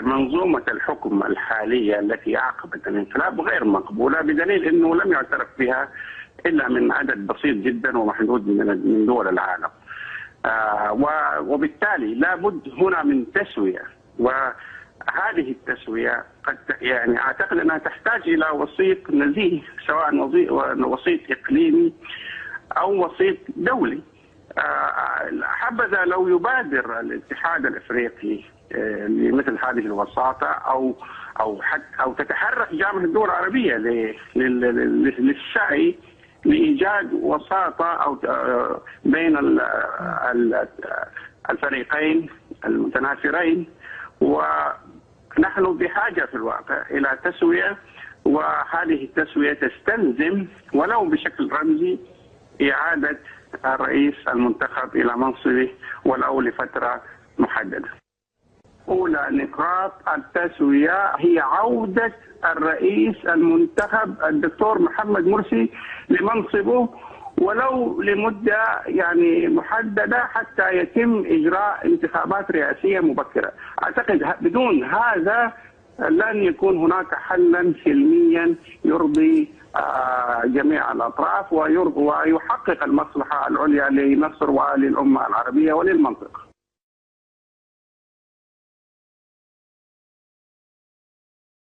منظومة الحكم الحالية التي عقبت الانقلاب غير مقبولة، بدليل أنه لم يعترف بها إلا من عدد بسيط جدا ومحدود من دول العالم. وبالتالي لابد هنا من تسوية، وهذه التسوية قد يعني أعتقد أنها تحتاج إلى وسيط نزيه، سواء وسيط إقليمي أو وسيط دولي. حبذا لو يبادر الاتحاد الافريقي لمثل هذه الوساطه او تتحرك جامعه الدول العربيه للسعي لايجاد وساطه او بين الفريقين المتنافرين. ونحن بحاجه في الواقع الى تسويه، وهذه التسويه تستلزم ولو بشكل رمزي إعادة الرئيس المنتخب إلى منصبه ولو لفترة محددة. أولى نقاط التسوية هي عودة الرئيس المنتخب الدكتور محمد مرسي لمنصبه ولو لمدة يعني محددة حتى يتم إجراء انتخابات رئاسية مبكرة. أعتقد بدون هذا لن يكون هناك حلا سلميا يرضي جميع الأطراف ويحقق المصلحة العليا لمصر وللأمة العربية وللمنطقة.